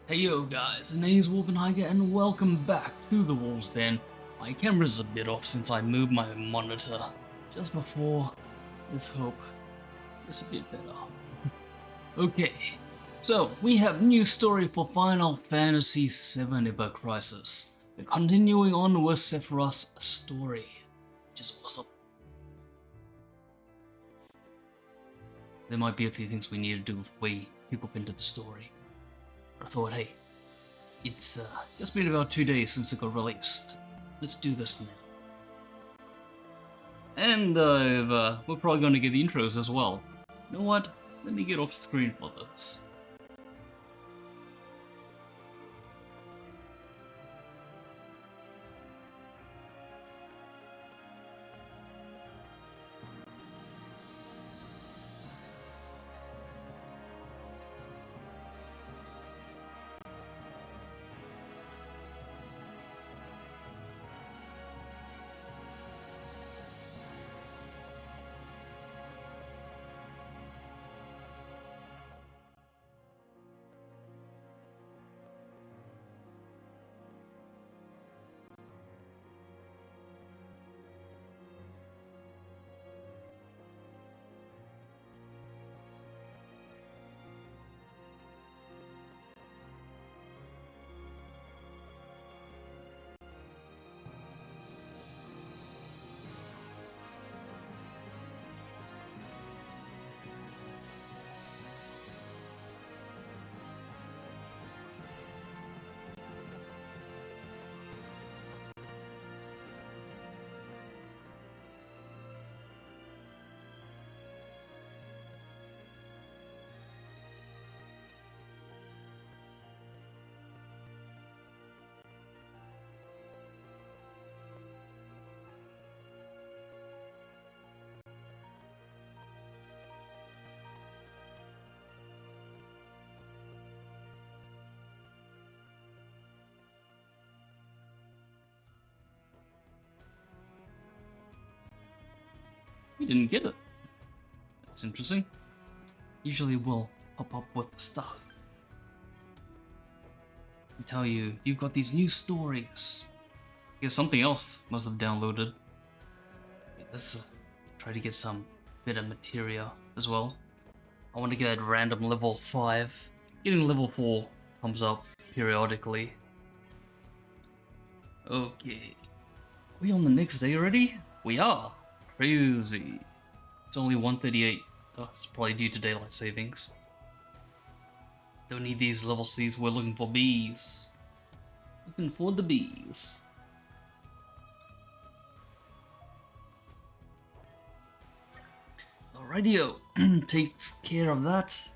Hey yo guys, the name's Wolfen Heiger and welcome back to the Wolves Den. My camera's a bit off since I moved my monitor just before. Let's hope it's a bit better. Okay, so we have new story for Final Fantasy VII Ever Crisis. We're continuing on with Sephiroth's story, which is awesome. There might be a few things we need to do before we kick off into the story. I thought, hey, it's just been about 2 days since it got released. Let's do this now. And we're probably going to get the intros as well. You know what? Let me get off screen for this. We didn't get it. That's interesting. Usually we'll pop up with the stuff. And tell you, you've got these new stories. I guess something else must have downloaded. Let's try to get some better material as well. I want to get at random level 5. Getting level 4 comes up periodically. Okay. Are we on the next day already? We are. Crazy. It's only 1:38. Oh, it's probably due to daylight savings. Don't need these level C's, we're looking for B's. Looking for the B's. Alrightio, takes care of that.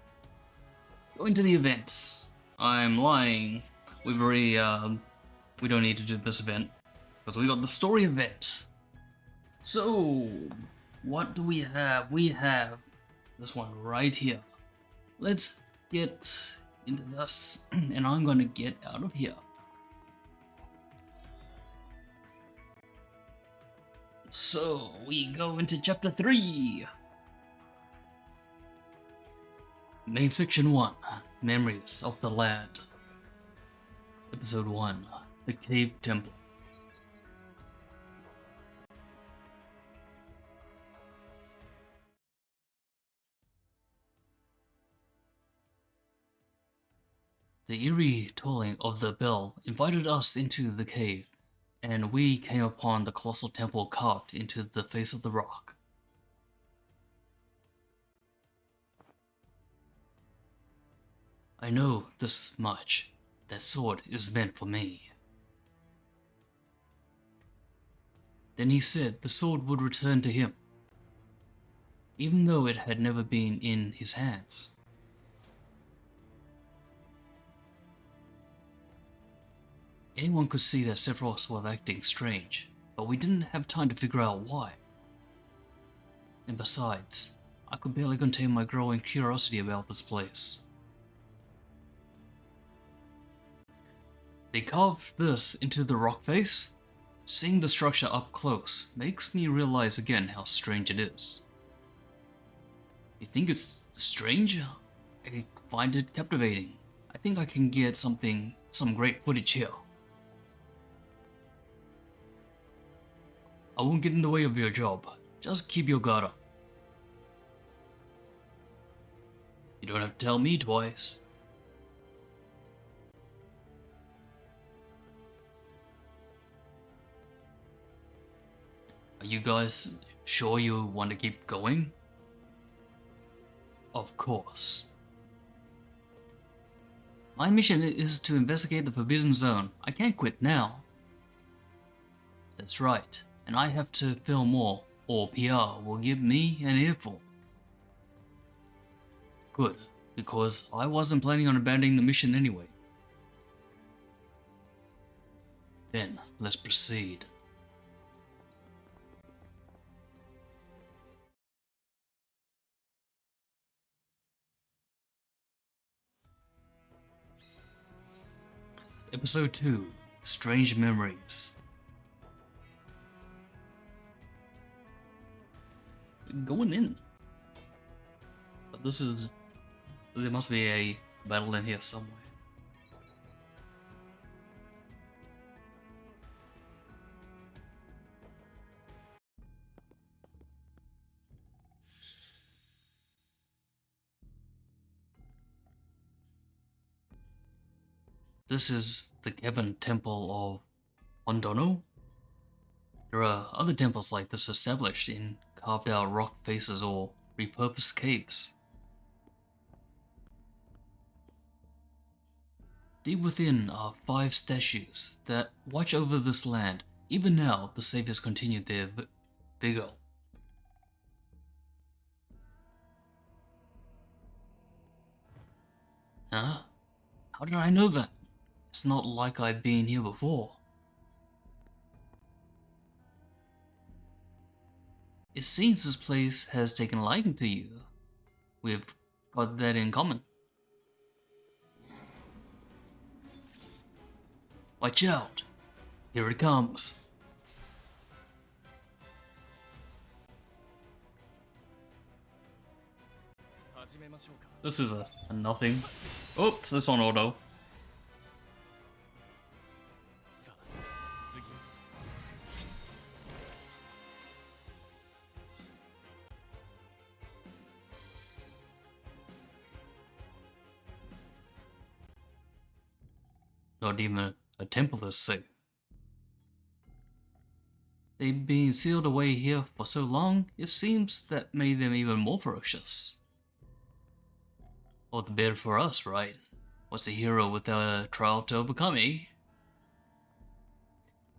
Going to the events. I'm lying. We've already, we don't need to do this event. Because we got the story event. So, what do we have? We have this one right here. Let's get into this, and I'm gonna get out of here. So, we go into chapter 3. Main section 1, Memories of the Land. Episode 1, The Cave Temple. The eerie tolling of the bell invited us into the cave, and we came upon the colossal temple carved into the face of the rock. I know this much. That sword is meant for me. Then he said the sword would return to him, even though it had never been in his hands. Anyone could see that Sephiroth was acting strange, but we didn't have time to figure out why. And besides, I could barely contain my growing curiosity about this place. They carved this into the rock face? Seeing the structure up close makes me realize again how strange it is. You think it's strange? I find it captivating. I think I can get some great footage here. I won't get in the way of your job. Just keep your guard up. You don't have to tell me twice. Are you guys sure you want to keep going? Of course. My mission is to investigate the Forbidden Zone. I can't quit now. That's right, and I have to film more, or PR will give me an earful. Good, because I wasn't planning on abandoning the mission anyway. Then, let's proceed. Episode 2, Strange Memories. Going in. But there must be a battle in here somewhere. This is the Kevin Temple of Hondono. There are other temples like this established in carved out rock faces or repurposed caves. Deep within are 5 statues that watch over this land. Even now, the saviors continue their vigil. Huh? How did I know that? It's not like I've been here before. It seems this place has taken a liking to you. We've got that in common. Watch out! Here it comes. This is a nothing. Oops, this on auto. Not even a temple is safe. They've been sealed away here for so long, it seems that made them even more ferocious. All the better for us, right? What's a hero without a trial to overcome, eh?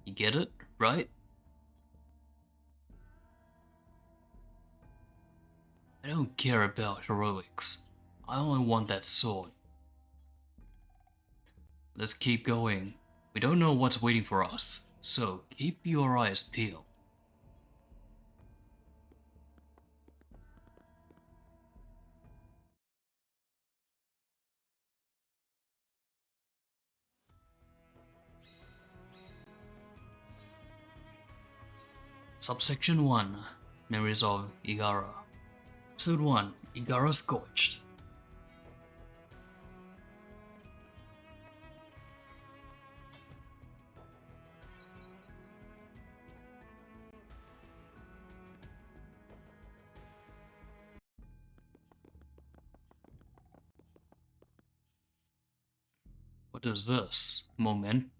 You get it, right? I don't care about heroics. I only want that sword. Let's keep going. We don't know what's waiting for us, so keep your eyes peeled. Subsection 1, Memories of Igara. Episode 1, Igara Scorched. What is this? Monument?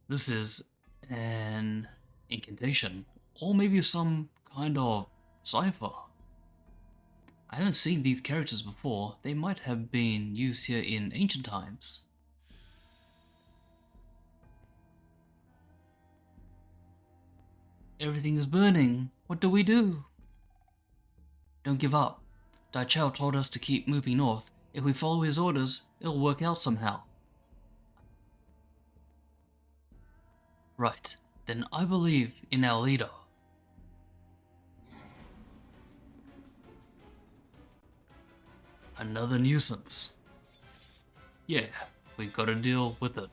This is an incantation, or maybe some kind of cipher. I haven't seen these characters before. They might have been used here in ancient times. Everything is burning. What do we do? Don't give up. Dai Chao told us to keep moving north. If we follow his orders, it'll work out somehow. Right, then I believe in our leader. Another nuisance. Yeah, we gotta deal with it.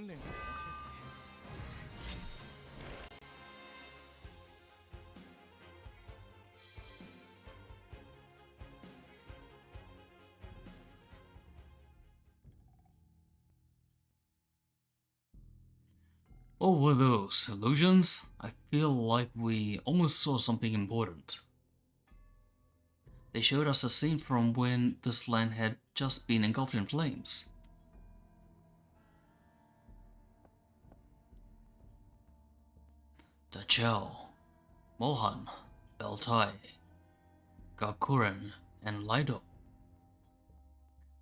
練が同じですね。What were those illusions? I feel like we almost saw something important. They showed us a scene from when this land had just been engulfed in flames. Dachau, Mohan, Beltai, Gakuren, and Lido.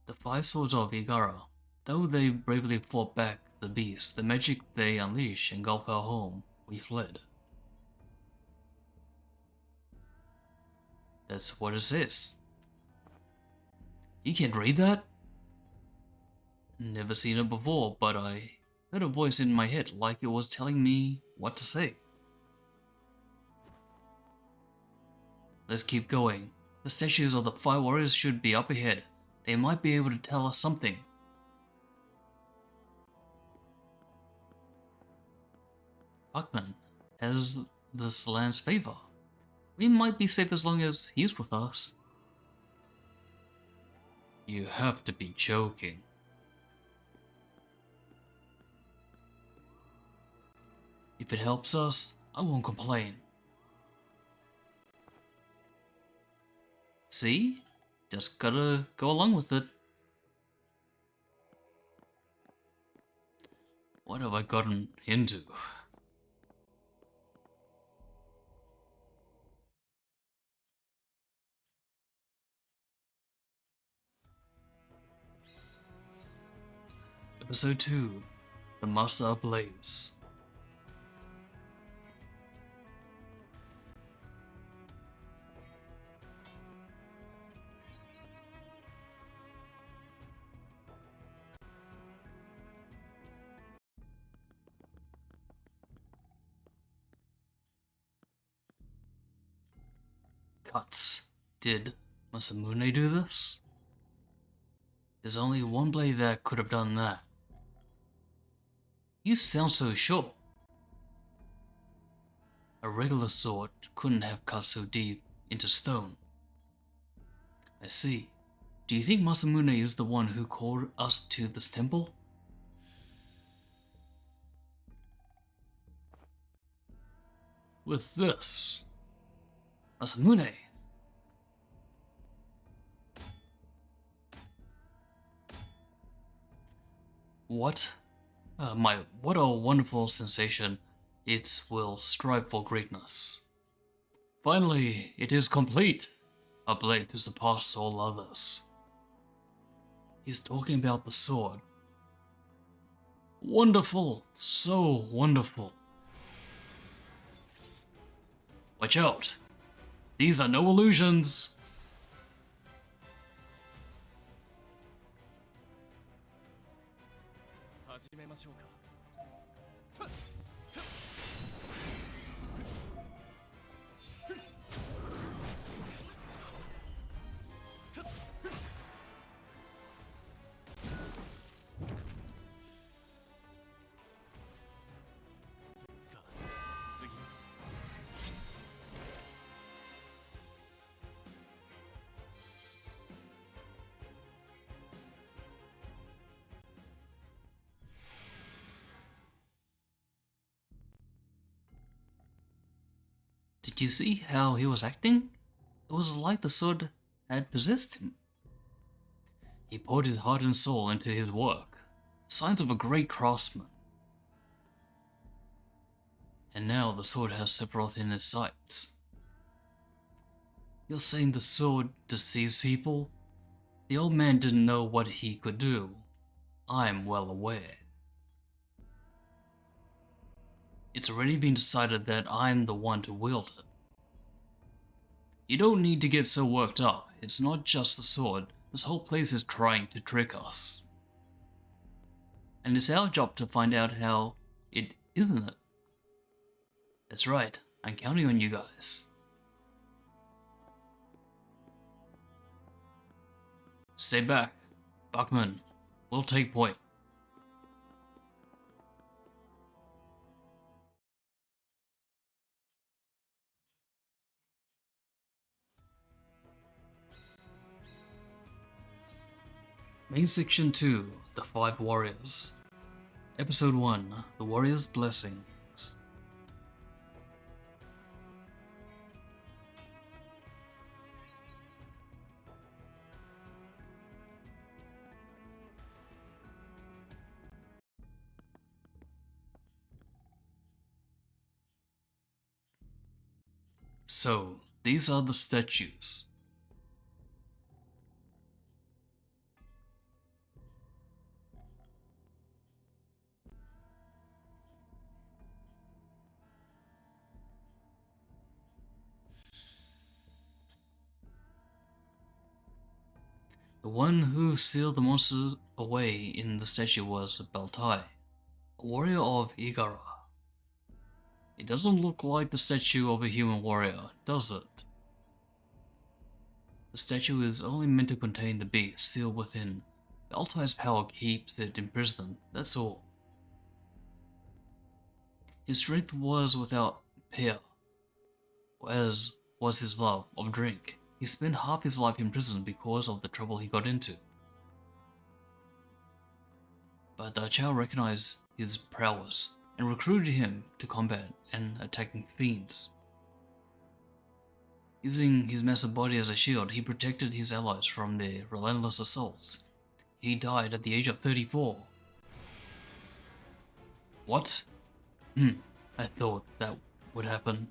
The five swords of Igara. Though they bravely fought back the beast, the magic they unleashed engulfed our home. We fled. That's what it says. You can't read that? Never seen it before, but I heard a voice in my head like it was telling me what to say. Let's keep going. The statues of the five warriors should be up ahead. They might be able to tell us something. Buckman has this land's favor. We might be safe as long as he's with us. You have to be joking. If it helps us, I won't complain. See? Just gotta go along with it. What have I gotten into? Episode 2, The Master Ablaze. Cuts. Did Masamune do this? There's only one blade that could have done that. You sound so sure. A regular sword couldn't have cut so deep into stone. I see. Do you think Masamune is the one who called us to this temple? With this. Masamune! What? What a wonderful sensation. It will strive for greatness. Finally, it is complete. A blade to surpass all others. He's talking about the sword. Wonderful, so wonderful. Watch out. These are no illusions. Did you see how he was acting? It was like the sword had possessed him. He poured his heart and soul into his work, signs of a great craftsman. And now the sword has Sephiroth in its sights. You're saying the sword deceives people? The old man didn't know what he could do. I'm well aware. It's already been decided that I'm the one to wield it. You don't need to get so worked up. It's not just the sword. This whole place is trying to trick us. And it's our job to find out how it isn't it. That's right. I'm counting on you guys. Stay back. Buckman, we'll take point. Main Section 2, The Five Warriors. Episode 1, The Warrior's Blessings. So, these are the statues. The one who sealed the monsters away in the statue was Baltai, a warrior of Igara. It doesn't look like the statue of a human warrior, does it? The statue is only meant to contain the beast sealed within. Baltai's power keeps it imprisoned, that's all. His strength was without peer, as was his love of drink. He spent half his life in prison because of the trouble he got into. But Chao recognized his prowess and recruited him to combat and attacking fiends. Using his massive body as a shield, he protected his allies from their relentless assaults. He died at the age of 34. What? I thought that would happen.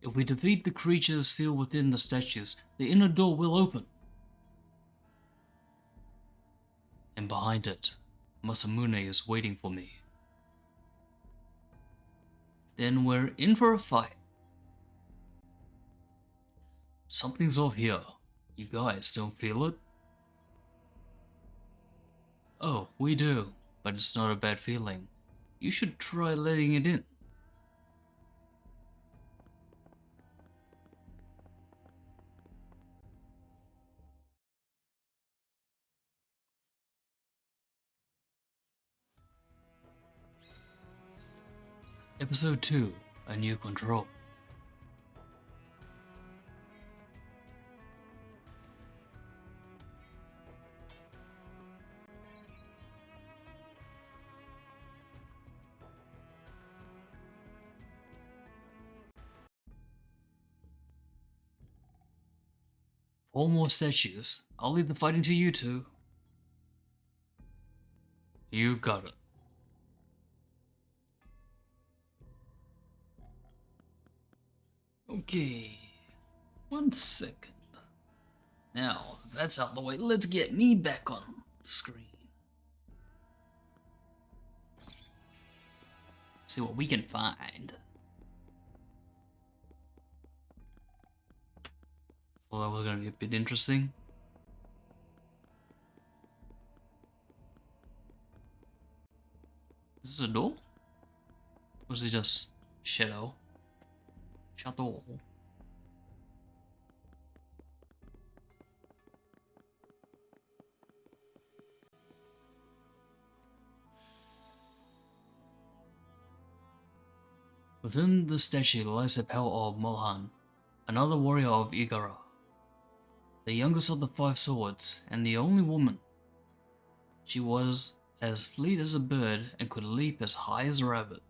If we defeat the creatures sealed within the statues, the inner door will open. And behind it, Masamune is waiting for me. Then we're in for a fight. Something's off here. You guys don't feel it? Oh, we do, but it's not a bad feeling. You should try letting it in. Episode 2, A New Control. Four more statues. I'll leave the fighting to you two. You got it. Okay, 1 second. Now, that's out the way, let's get me back on the screen. See what we can find. Thought that was gonna be a bit interesting. Is this a door? Or is it just shadow? Shadow. Within the statue lies the power of Mohan, another warrior of Igara, the youngest of the 5 swords and the only woman. She was as fleet as a bird and could leap as high as a rabbit.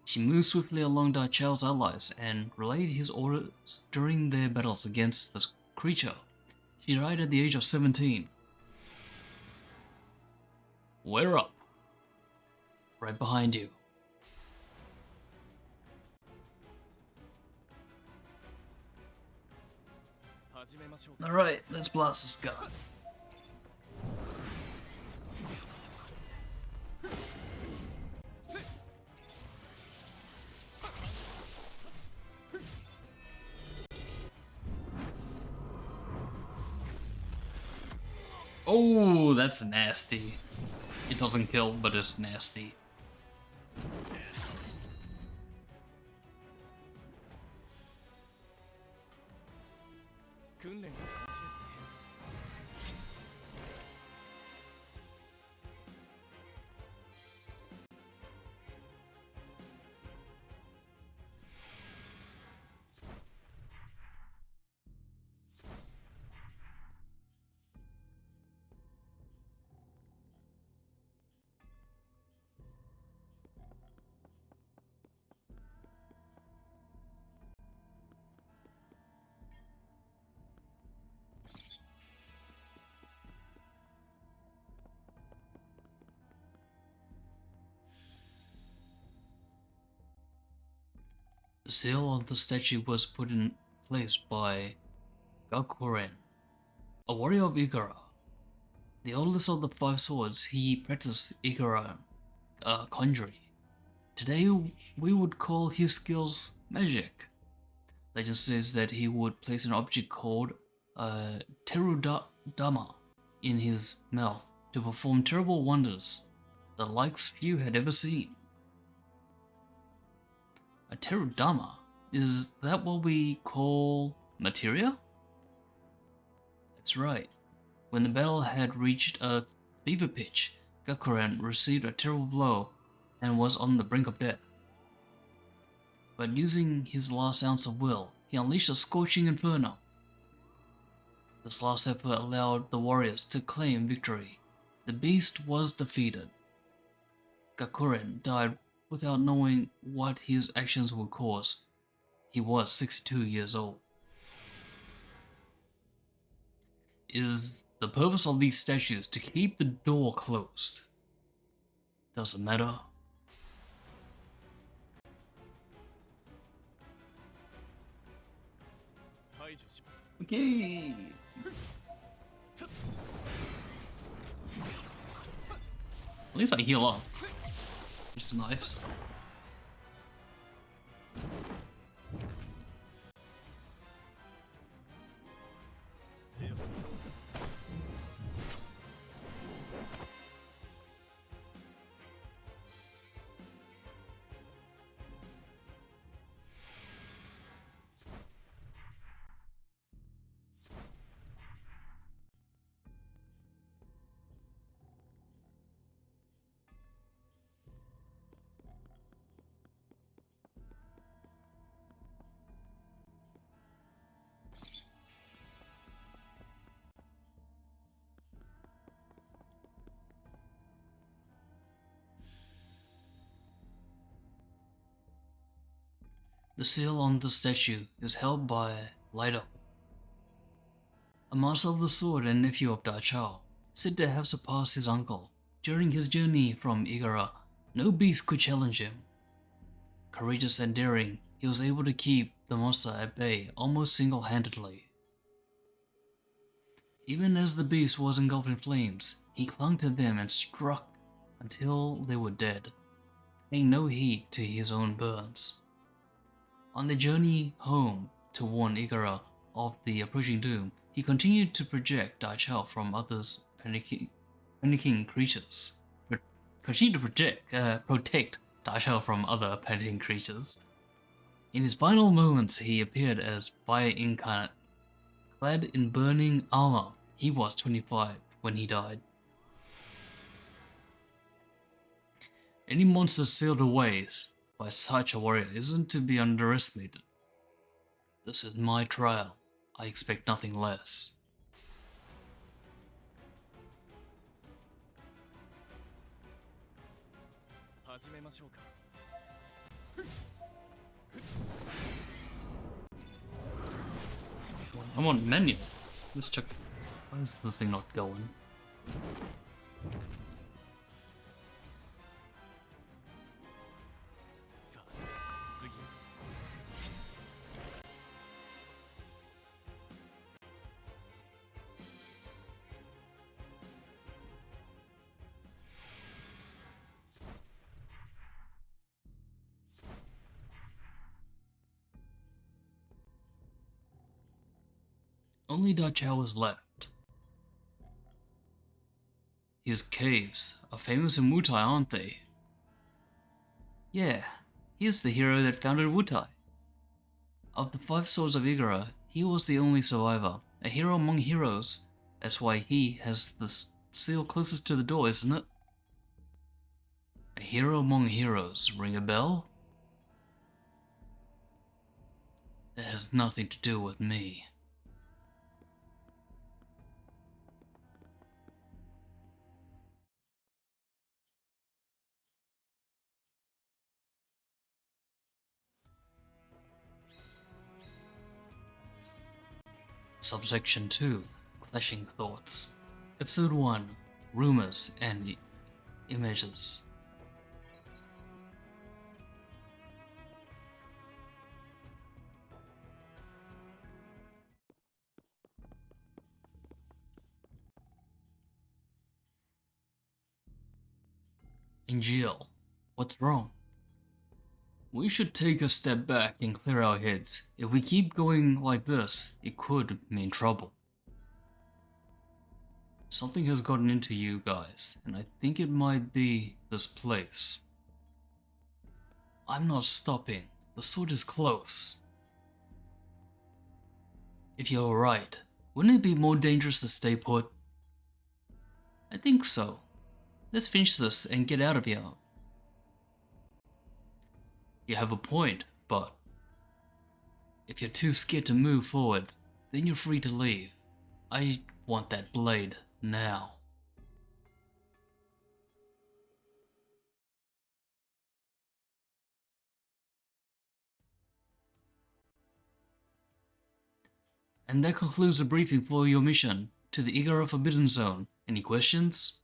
She moved swiftly along Da Chao's allies and relayed his orders during their battles against the creature. She died at the age of 17. We're up. Right behind you. Alright, let's blast this guy. Oh, that's nasty. It doesn't kill, but it's nasty. The seal on the statue was put in place by Gakuren, a warrior of Igara. The oldest of the 5 swords, he practiced Igara conjuring. Today, we would call his skills magic. Legend says that he would place an object called Terudama in his mouth to perform terrible wonders, the likes few had ever seen. A Terudama? Is that what we call materia? That's right. When the battle had reached a fever pitch, Gakuren received a terrible blow and was on the brink of death. But using his last ounce of will, he unleashed a scorching inferno. This last effort allowed the warriors to claim victory. The beast was defeated. Gakuren died without knowing what his actions would cause. He was 62 years old. Is the purpose of these statues to keep the door closed? Doesn't matter. Okay. At least I heal up, which is nice. The seal on the statue is held by Lido, a master of the sword and nephew of Dachao, said to have surpassed his uncle. During his journey from Igara, no beast could challenge him. Courageous and daring, he was able to keep the monster at bay almost single-handedly. Even as the beast was engulfed in flames, he clung to them and struck until they were dead, paying no heed to his own burns. On the journey home to warn Igara of the approaching doom, he continued to project Dachao from others panicking creatures. Continue to protect Dachao from other panicking creatures. In his final moments, he appeared as Fire Incarnate. Clad in burning armor, he was 25 when he died. Any monster sealed away by such a warrior isn't to be underestimated. This is my trial. I expect nothing less. I'm on menu. Let's check. Why is this thing not going? Only Dachau is left. His caves are famous in Wutai, aren't they? Yeah, he's the hero that founded Wutai. Of the 5 swords of Igara, he was the only survivor, a hero among heroes. That's why he has the seal closest to the door, isn't it? A hero among heroes, ring a bell? That has nothing to do with me. Subsection 2, Clashing Thoughts. Episode 1, Rumors and Images. Angel, what's wrong? We should take a step back and clear our heads. If we keep going like this, it could mean trouble. Something has gotten into you guys, and I think it might be this place. I'm not stopping. The sword is close. If you're right, wouldn't it be more dangerous to stay put? I think so. Let's finish this and get out of here. You have a point, but if you're too scared to move forward, then you're free to leave. I want that blade now. And that concludes the briefing for your mission to the Igara Forbidden Zone. Any questions?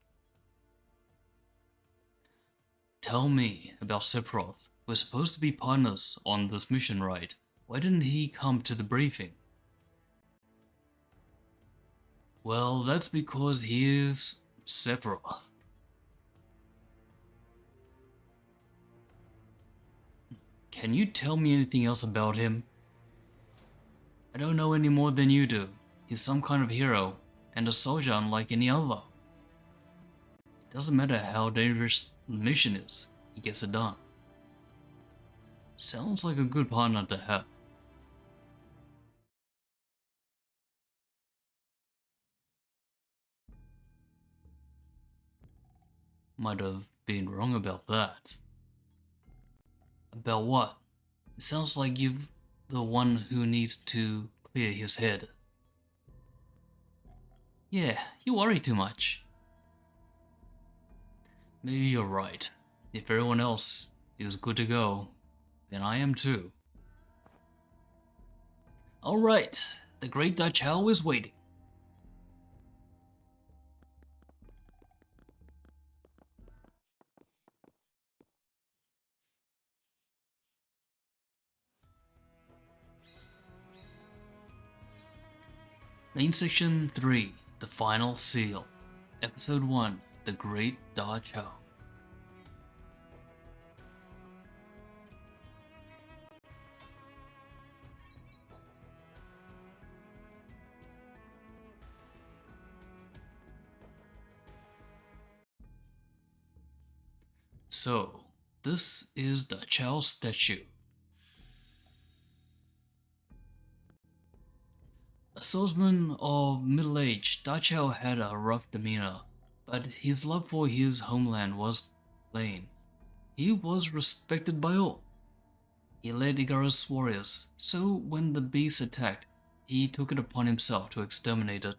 Tell me about Sephiroth. We're supposed to be partners on this mission, right? Why didn't he come to the briefing? Well, that's because he is Sephiroth. Can you tell me anything else about him? I don't know any more than you do. He's some kind of hero, and a soldier unlike any other. It doesn't matter how dangerous the mission is, he gets it done. Sounds like a good partner to have. Might have been wrong about that. About what? It sounds like you're the one who needs to clear his head. Yeah, you worry too much. Maybe you're right. If everyone else is good to go, then I am too. Alright, the Great Dutch Owl is waiting. Main Section 3, The Final Seal. Episode 1, The Great Dutch Owl. So, this is the Chow statue. A swordsman of middle age, Da Chao had a rough demeanor, but his love for his homeland was plain. He was respected by all. He led Igara's warriors, so when the beast attacked, he took it upon himself to exterminate it.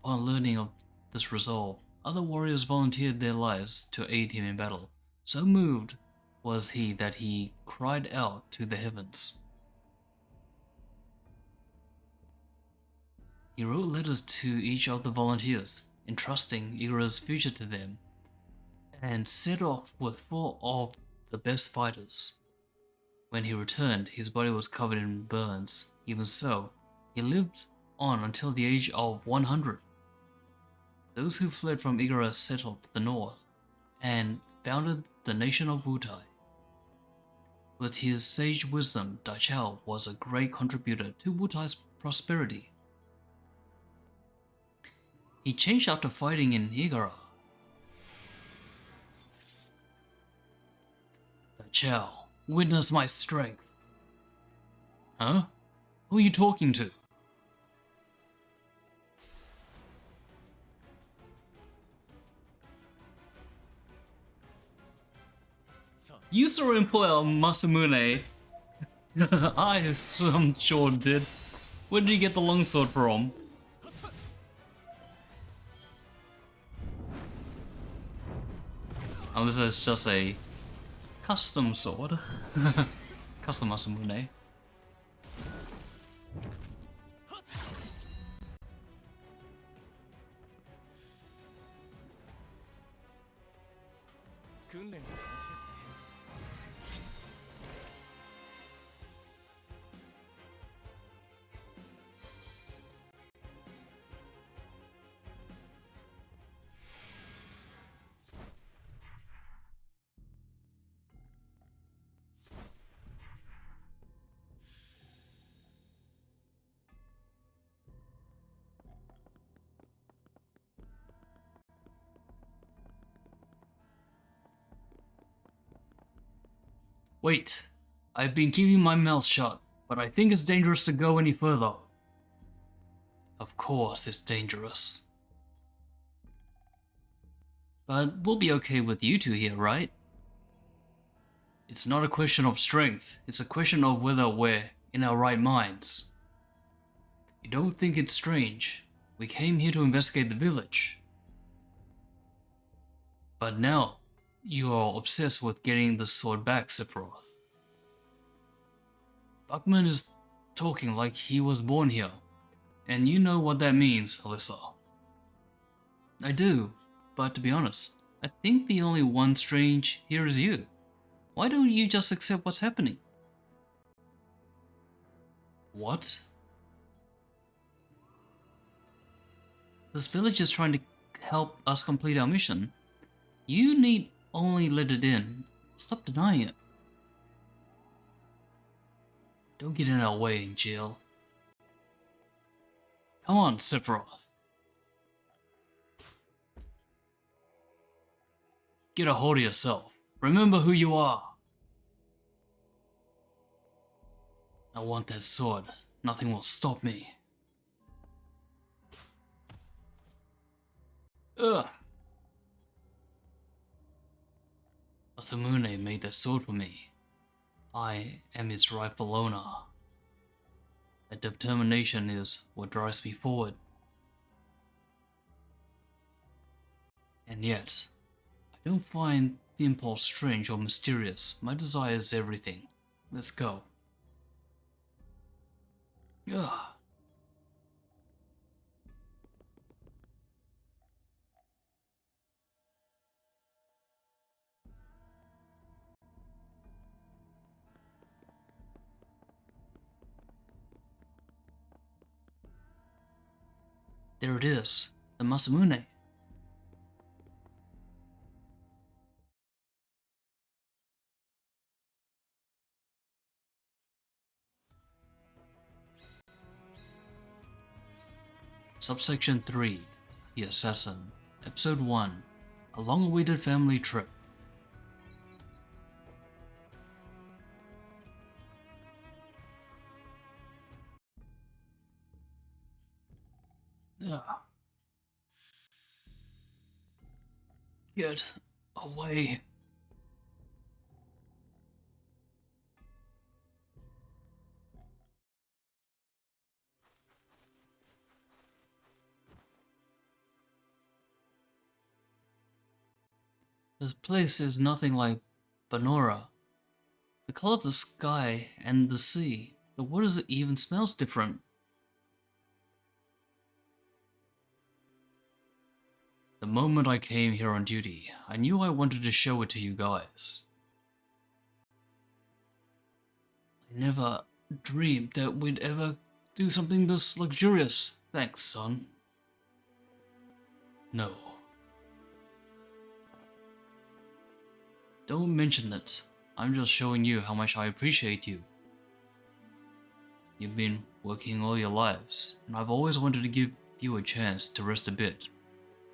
Upon learning of this resolve, other warriors volunteered their lives to aid him in battle. So moved was he that he cried out to the heavens. He wrote letters to each of the volunteers, entrusting Igara's future to them, and set off with 4 of the best fighters. When he returned, his body was covered in burns. Even so, he lived on until the age of 100. Those who fled from Igara settled to the north and founded the nation of Wutai. With his sage wisdom, Da Chao was a great contributor to Wutai's prosperity. He changed after fighting in Heiger. The Chow, witness my strength. Huh? Who are you talking to? You saw him pull out Masamune. I sure did. Where did you get the longsword from? Unless it's just a custom sword. Custom Masamune. Wait, I've been keeping my mouth shut, but I think it's dangerous to go any further. Of course it's dangerous. But we'll be okay with you two here, right? It's not a question of strength, it's a question of whether we're in our right minds. You don't think it's strange? We came here to investigate the village. But now, you are obsessed with getting the sword back, Sephiroth. Buckman is talking like he was born here, and you know what that means, Alyssa. I do, but to be honest, I think the only one strange here is you. Why don't you just accept what's happening? What? This village is trying to help us complete our mission. You need only let it in. Stop denying it. Don't get in our way, Jill. Come on, Sephiroth. Get a hold of yourself. Remember who you are. I want that sword. Nothing will stop me. Ugh. Masamune made that sword for me. I am its rightful owner. That determination is what drives me forward. And yet, I don't find the impulse strange or mysterious. My desire is everything. Let's go. Ugh. There it is, the Masamune. Subsection 3, The Assassin, Episode 1, A Long-Awaited Family Trip. Ugh. Get away. This place is nothing like Banora. The color of the sky and the sea, the waters even smells different. The moment I came here on duty, I knew I wanted to show it to you guys. I never dreamed that we'd ever do something this luxurious. Thanks, son. No. Don't mention it. I'm just showing you how much I appreciate you. You've been working all your lives, and I've always wanted to give you a chance to rest a bit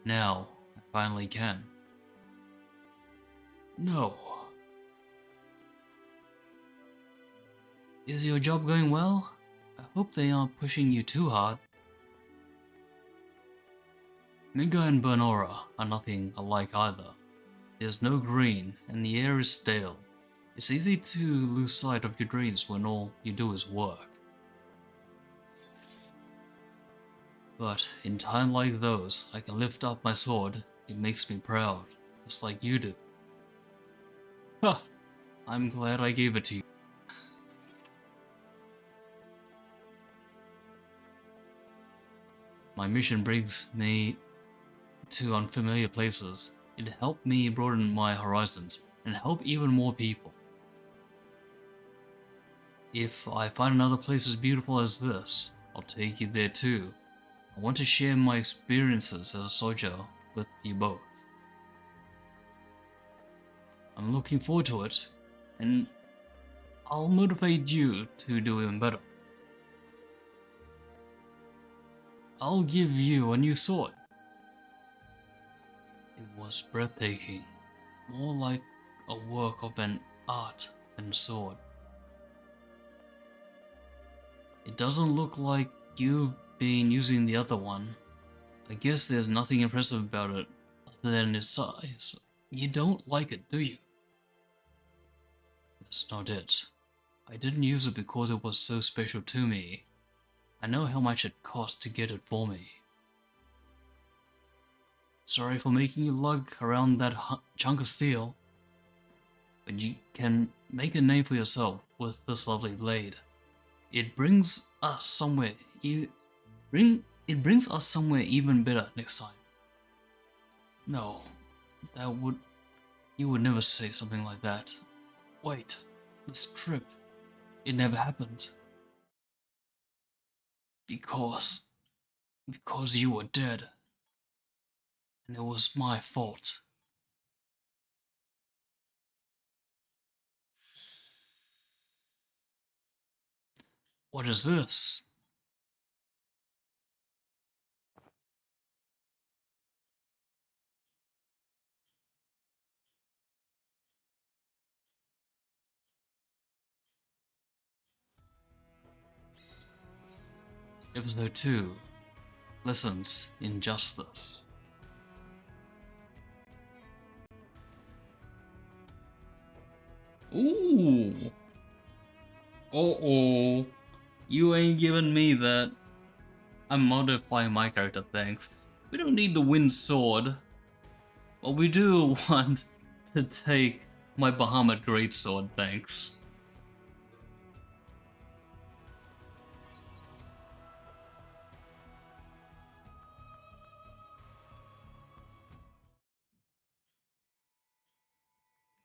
Now, I finally can. No. Is your job going well? I hope they aren't pushing you too hard. Minga and Bernora are nothing alike either. There's no green, and the air is stale. It's easy to lose sight of your dreams when all you do is work. But in times like those, I can lift up my sword. It makes me proud, just like you do. Huh, I'm glad I gave it to you. My mission brings me to unfamiliar places. It helped me broaden my horizons and help even more people. If I find another place as beautiful as this, I'll take you there too. I want to share my experiences as a soldier with you both. I'm looking forward to it, and I'll motivate you to do even better. I'll give you a new sword. It was breathtaking, more like a work of an art than a sword. It doesn't look like you've been using the other one. I guess there's nothing impressive about it other than its size. You don't like it, do you? That's not it. I didn't use it because it was so special to me. I know how much it cost to get it for me. Sorry for making you lug around that chunk of steel, but you can make a name for yourself with this lovely blade. It brings us somewhere. It brings us somewhere even better next time. No, you would never say something like that. Wait, this trip, it never happened. Because you were dead. And it was my fault. What is this? Episode 2. Lessons in Justice. Ooh! Uh-oh. You ain't giving me that. I'm modifying my character, thanks. We don't need the wind sword. But we do want to take my Bahamut greatsword, thanks.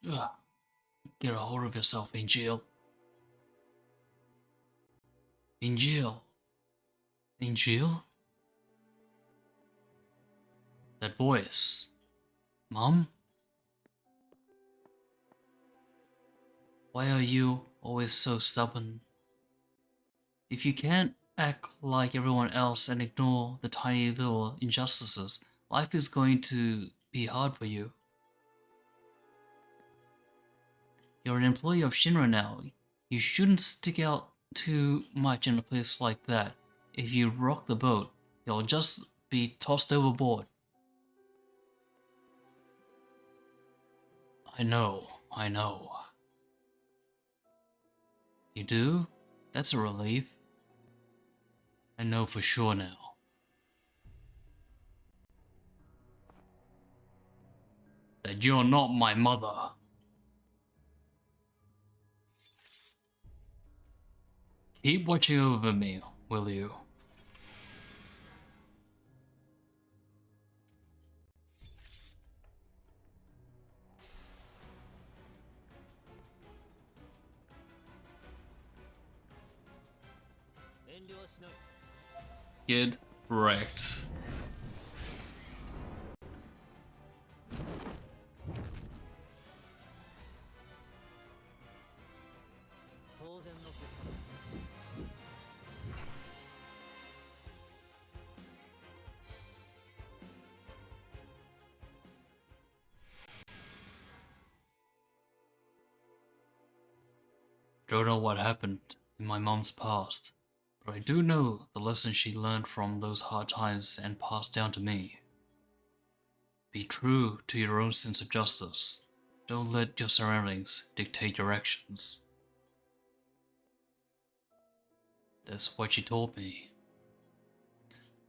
Ugh. Get a hold of yourself, Angel. Angel. Angel? That voice. Mom? Why are you always so stubborn? If you can't act like everyone else and ignore the tiny little injustices, life is going to be hard for you. You're an employee of Shinra now. You shouldn't stick out too much in a place like that. If you rock the boat, you'll just be tossed overboard. I know. You do? That's a relief. I know for sure now. That you're not my mother. Keep watching over me, will you? Get wrecked. I don't know what happened in my mom's past, but I do know the lesson she learned from those hard times and passed down to me. Be true to your own sense of justice. Don't let your surroundings dictate your actions. That's what she told me.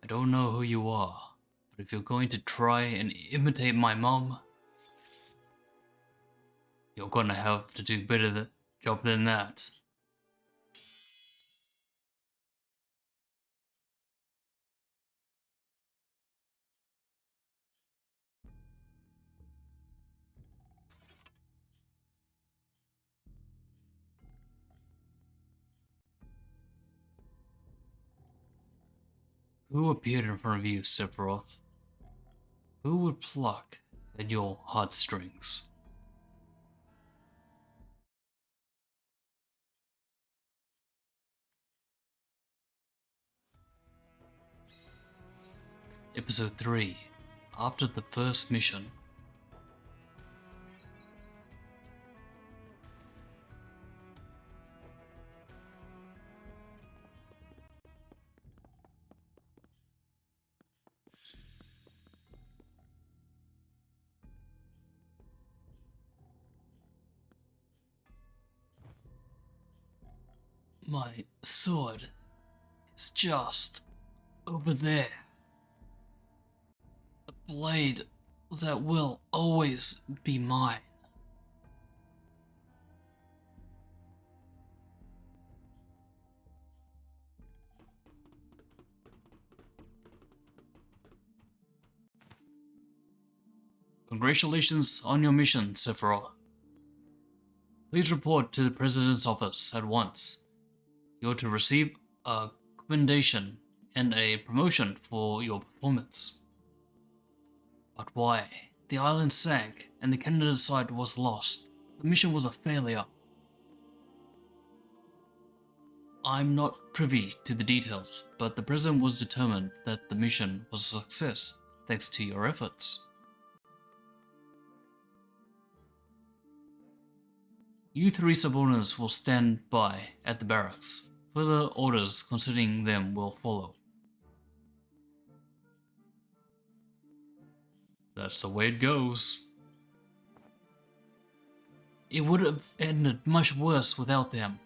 I don't know who you are, but if you're going to try and imitate my mom, you're gonna have to do better job than that. Who appeared in front of you, Sephiroth? Who would pluck at your heartstrings? Episode 3. After the first mission. My sword is just over there. A blade that will always be mine. Congratulations on your mission, Sephiroth. Please report to the President's office at once. You're to receive a commendation and a promotion for your performance. But why? The island sank and the candidate site was lost. The mission was a failure. I'm not privy to the details, but the President was determined that the mission was a success thanks to your efforts. You 3 subordinates will stand by at the barracks. Further orders concerning them will follow. That's the way it goes. It would have ended much worse without them.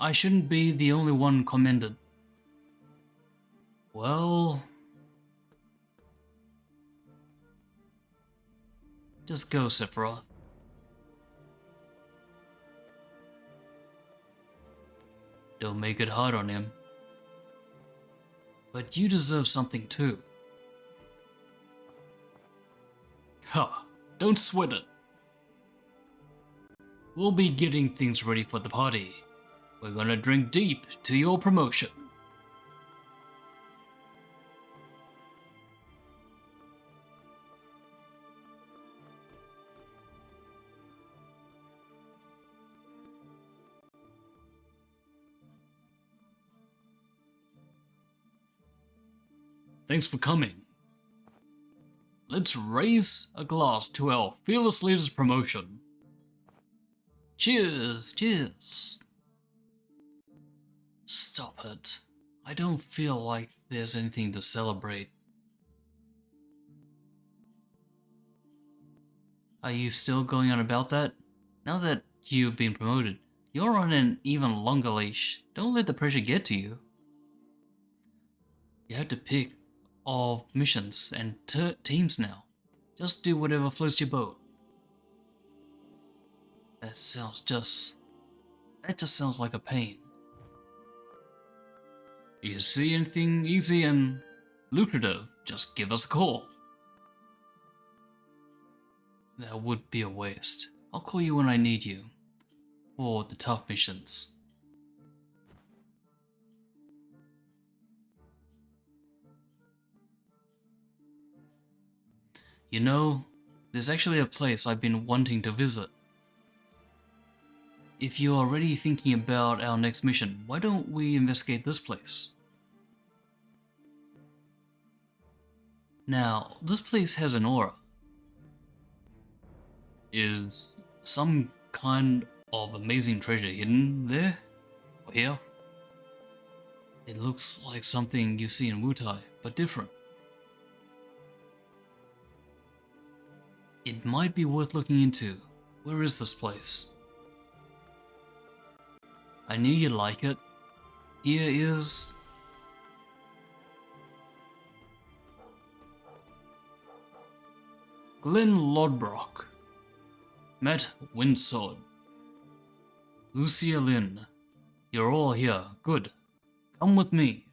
I shouldn't be the only one commended. Well... just go, Sephiroth. Don't make it hard on him. But you deserve something too. Ha! Don't sweat it. We'll be getting things ready for the party. We're gonna drink deep to your promotion. Thanks for coming. Let's raise a glass to our fearless leader's promotion. Cheers, cheers. Stop it. I don't feel like there's anything to celebrate. Are you still going on about that? Now that you've been promoted, you're on an even longer leash. Don't let the pressure get to you. You have to pick of missions and teams now. Just do whatever floats your boat. That just sounds like a pain. If you see anything easy and lucrative, just give us a call. That would be a waste. I'll call you when I need you. For the tough missions. You know, there's actually a place I've been wanting to visit. If you're already thinking about our next mission, why don't we investigate this place? Now, this place has an aura. Is some kind of amazing treasure hidden there or here. It looks like something you see in Wutai, but different. It might be worth looking into. Where is this place? I knew you'd like it. Here is... Glen Lodbrok. Met Windsword. Lucia Lynn. You're all here. Good. Come with me.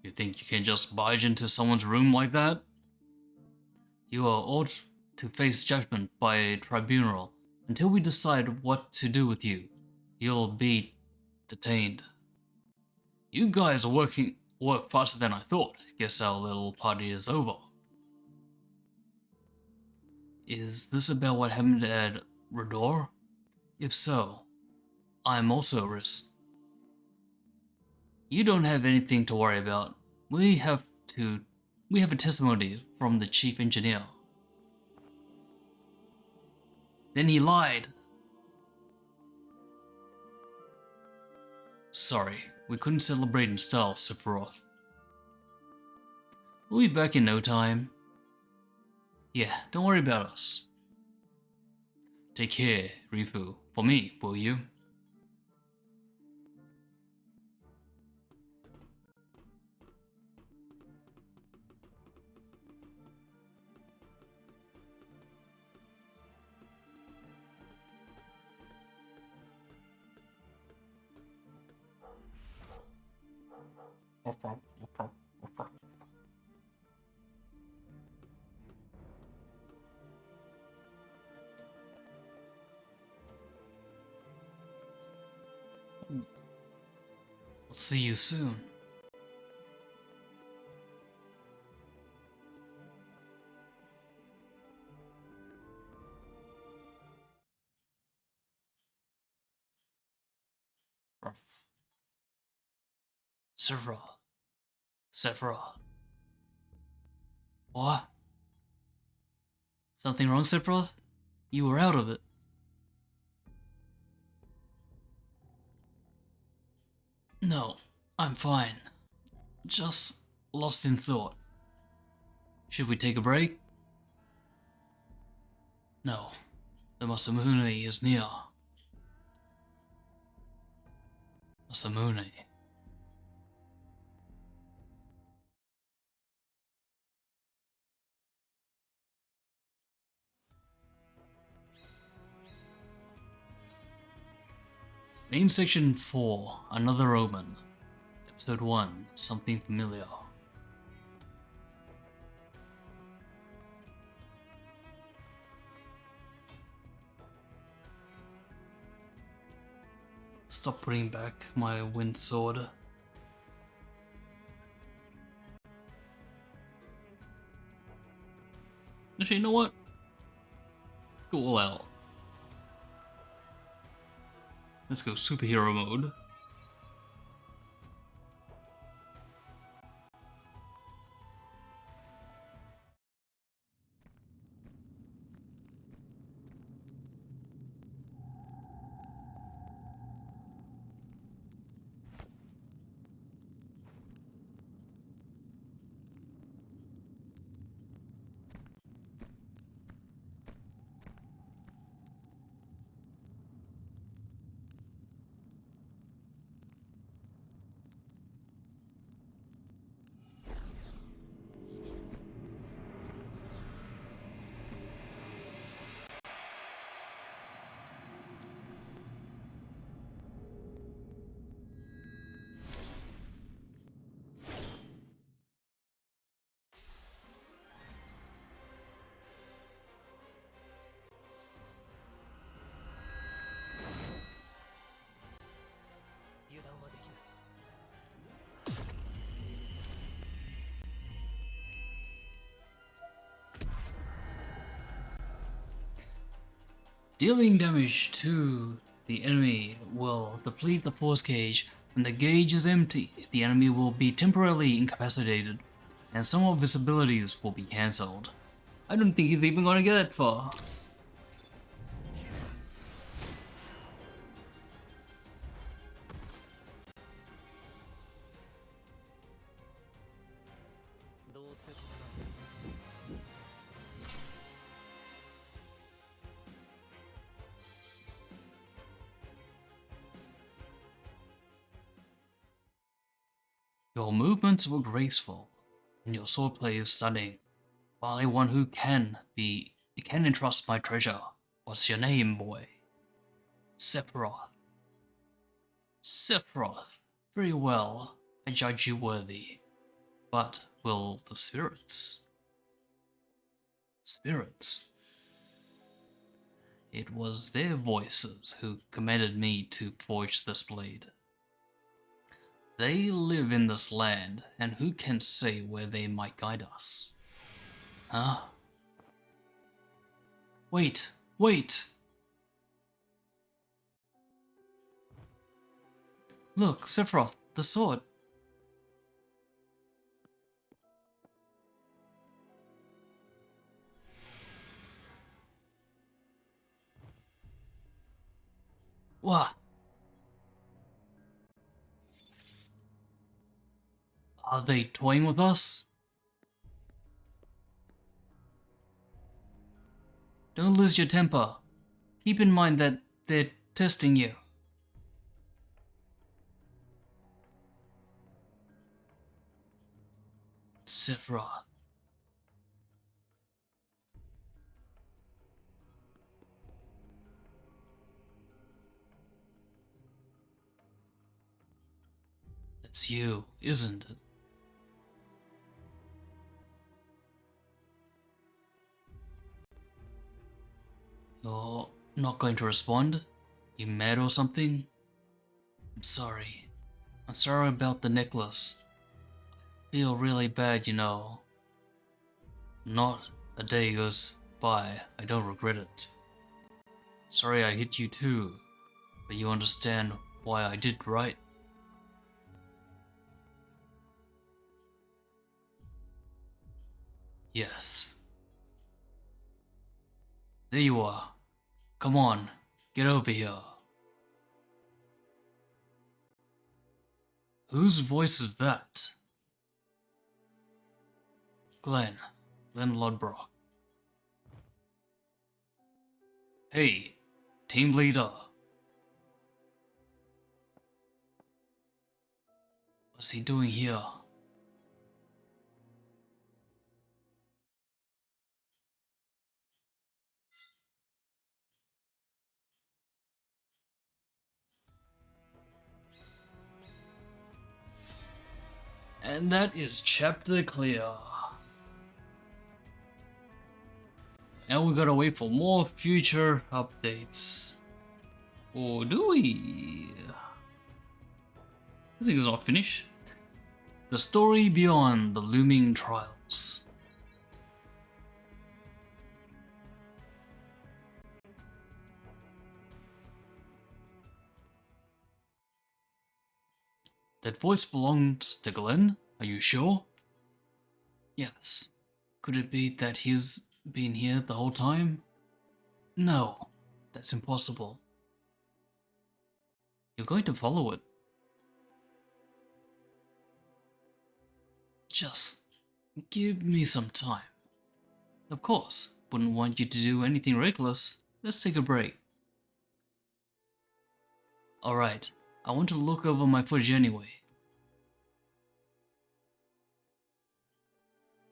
You think you can just barge into someone's room like that? You are ought to face judgment by a tribunal. Until we decide what to do with you, you'll be detained. You guys are work faster than I thought. Guess our little party is over. Is this about what happened at Rador? If so, I'm also at risk. You don't have anything to worry about. We have a testimony from the chief engineer. Then he lied. Sorry, we couldn't celebrate in style, Sephiroth. We'll be back in no time. Yeah, don't worry about us. Take care, Rifu. For me, will you? We'll see you soon. Sephiroth. What? Something wrong, Sephiroth? You were out of it. No, I'm fine. Just lost in thought. Should we take a break? No, the Masamune is near. Masamune. Main Section 4, Another Omen. Episode 1, Something Familiar. Stop putting back my wind sword. Actually, you know what? Let's go all out. Let's go superhero mode. Dealing damage to the enemy will deplete the force gauge. When the gauge is empty, the enemy will be temporarily incapacitated, and some of his abilities will be cancelled. I don't think he's even gonna get that far. Your movements were graceful, and your swordplay is stunning. Finally, one who can entrust my treasure. What's your name, boy? Sephiroth. Sephiroth. Very well. I judge you worthy. But will the spirits? Spirits? It was their voices who commanded me to forge this blade. They live in this land, and who can say where they might guide us? Huh? Wait! Wait! Look, Sephiroth, the sword. What? Are they toying with us? Don't lose your temper. Keep in mind that they're testing you. Sephiroth. It's you, isn't it? You're not going to respond? You mad or something? I'm sorry. I'm sorry about the necklace. I feel really bad, you know. Not a day goes by I don't regret it. Sorry I hit you too, but you understand why I did, right? Yes. There you are. Come on, get over here. Whose voice is that? Glenn Lodbrok. Hey, team leader. What's he doing here? And that is chapter clear. Now we gotta wait for more future updates. Or do we? I think it's not finished. The story beyond the looming trials. That voice belongs to Glenn? Are you sure? Yes. Could it be that he's been here the whole time? No, that's impossible. You're going to follow it. Just give me some time. Of course, wouldn't want you to do anything reckless. Let's take a break. Alright, I want to look over my footage anyway.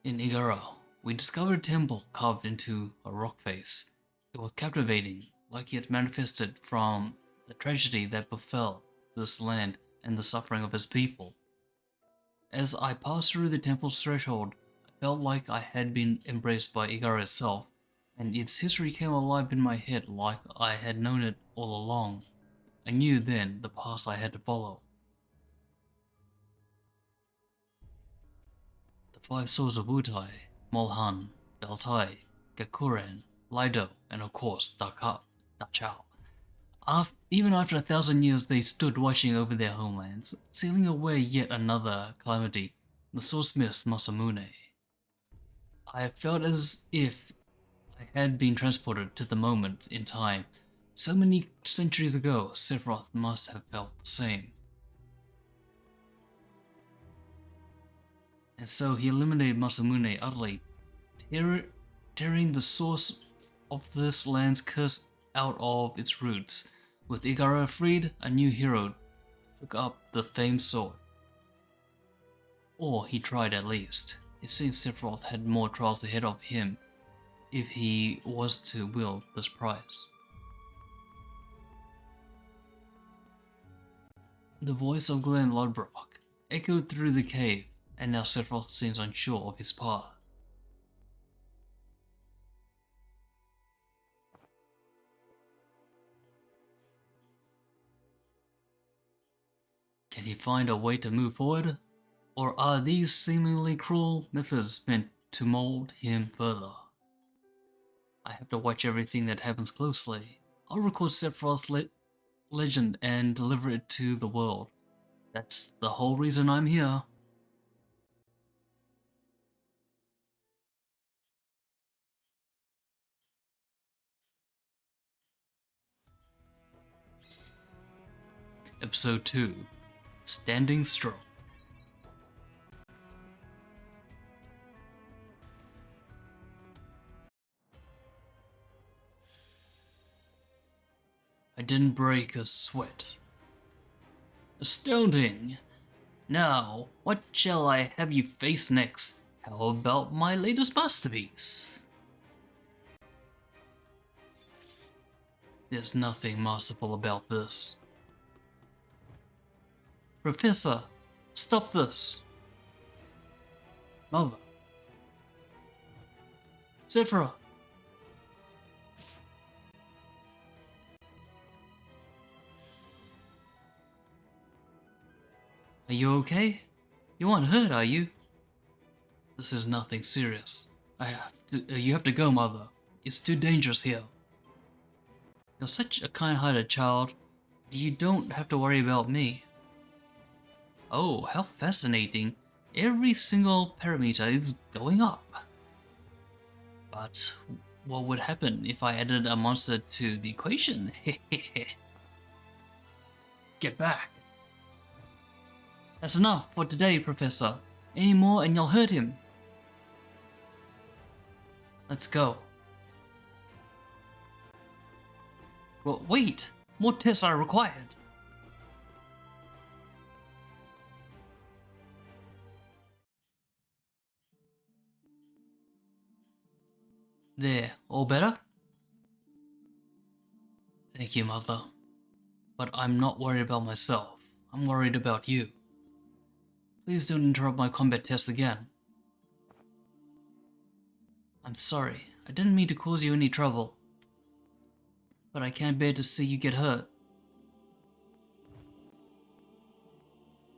In Igaro, we discovered a temple carved into a rock face. It was captivating, like it manifested from the tragedy that befell this land and the suffering of its people. As I passed through the temple's threshold, I felt like I had been embraced by Igaro itself, and its history came alive in my head like I had known it all along. I knew then the path I had to follow. The five swords of Wutai, Molhan, Beltai, Gakuren, Lido, and of course Dachao. Even after 1,000 years they stood watching over their homelands, sealing away yet another calamity, the swordsmith Masamune. I felt as if I had been transported to the moment in time. So many centuries ago, Sephiroth must have felt the same. And so he eliminated Masamune utterly, tearing the source of this land's curse out of its roots. With Igaro freed, a new hero took up the famed sword. Or he tried at least. It seems Sephiroth had more trials ahead of him if he was to wield this prize. The voice of Glenn Lodbrok echoed through the cave, and now Sephiroth seems unsure of his path. Can he find a way to move forward? Or are these seemingly cruel methods meant to mold him further? I have to watch everything that happens closely. I'll record Sephiroth's legend and deliver it to the world. That's the whole reason I'm here. Episode 2, Standing Strong. I didn't break a sweat. Astounding! Now, what shall I have you face next? How about my latest masterpiece? There's nothing masterful about this. Professor, stop this. Mother. Sephiroth. Are you okay? You aren't hurt, are you? This is nothing serious. You have to go, Mother. It's too dangerous here. You're such a kind-hearted child. You don't have to worry about me. Oh, how fascinating. Every single parameter is going up. But what would happen if I added a monster to the equation? Get back. That's enough for today, Professor. Any more and you'll hurt him. Let's go. Well, wait! More tests are required. There, all better? Thank you, Mother. But I'm not worried about myself. I'm worried about you. Please don't interrupt my combat test again. I'm sorry. I didn't mean to cause you any trouble. But I can't bear to see you get hurt.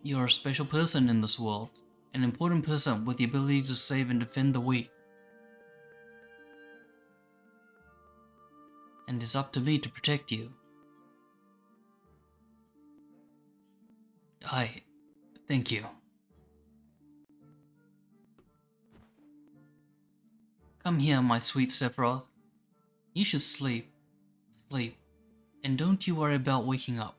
You're a special person in this world. An important person with the ability to save and defend the weak. And it's up to me to protect you. Thank you. Come here, my sweet Sephiroth. You should sleep. Sleep. And don't you worry about waking up.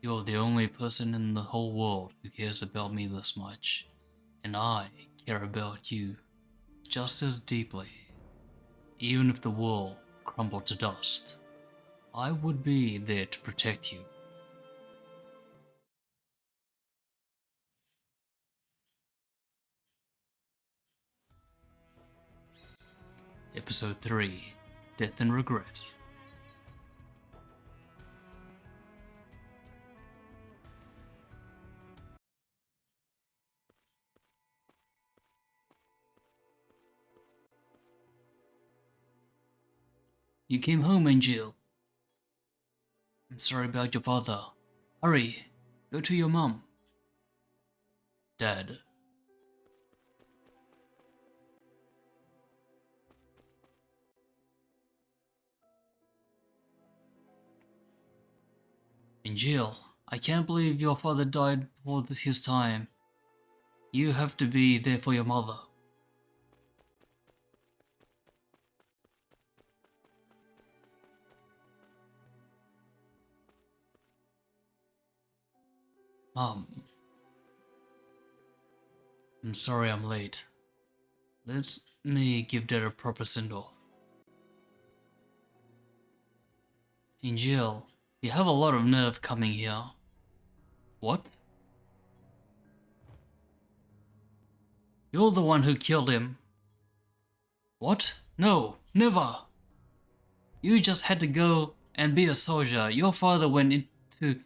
You're the only person in the whole world who cares about me this much. And I care about you just as deeply. Even if the world crumbled to dust, I would be there to protect you. Episode 3, Death and Regret. You came home, Angel. I'm sorry about your father. Hurry, go to your mom. Dad. Angel, I can't believe your father died before his time. You have to be there for your mother. Mom. I'm sorry I'm late. Let me give Dad a proper send-off. Angel, You have a lot of nerve coming here. What? You're the one who killed him. What? No, never. You just had to go and be a soldier. Your father went into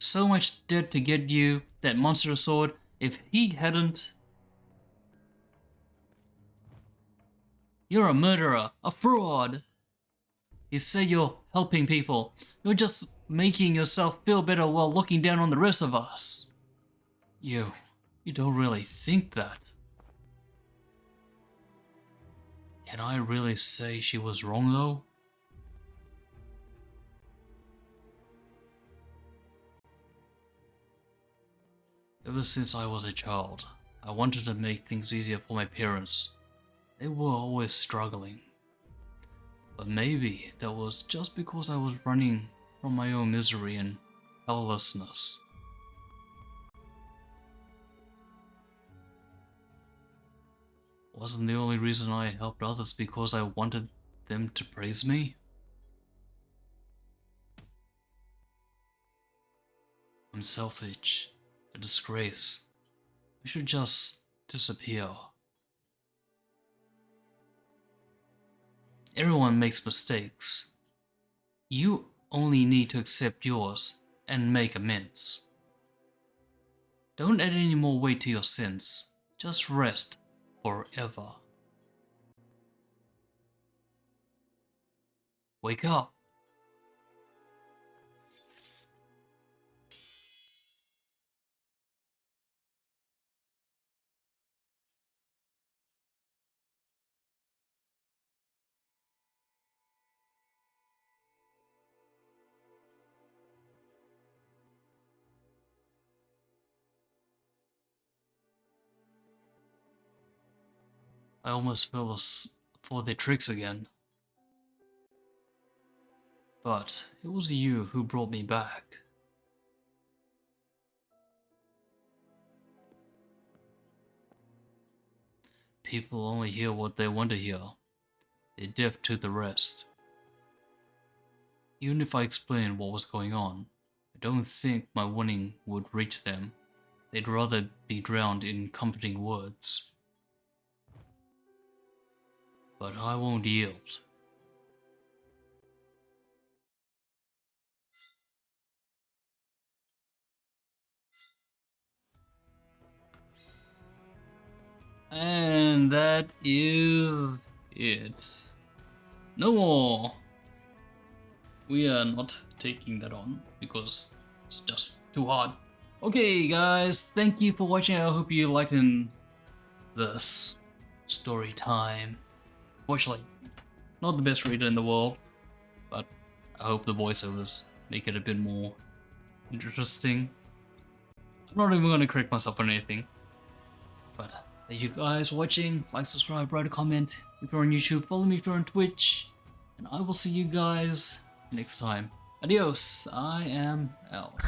so much debt to get you that monster sword. If he hadn't... You're a murderer, a fraud. You say you're helping people. You're just making yourself feel better while looking down on the rest of us. You don't really think that. Can I really say she was wrong though? Ever since I was a child, I wanted to make things easier for my parents. They were always struggling. But maybe that was just because I was running from my own misery and helplessness. Wasn't the only reason I helped others because I wanted them to praise me? I'm selfish, a disgrace. I should just disappear. Everyone makes mistakes. You only need to accept yours and make amends. Don't add any more weight to your sins. Just rest forever. Wake up. I almost fell for their tricks again. But it was you who brought me back. People only hear what they want to hear. They're deaf to the rest. Even if I explained what was going on, I don't think my warning would reach them. They'd rather be drowned in comforting words. But I won't yield. And that is it. No more. We are not taking that on because it's just too hard. Okay guys, thank you for watching. I hope you liked this story time. Fortunately, not the best reader in the world, but I hope the voiceovers make it a bit more interesting. I'm not even going to correct myself on anything. But thank you guys for watching. Like, subscribe, write a comment. If you're on YouTube, follow me if you're on Twitch. And I will see you guys next time. Adios. I am out.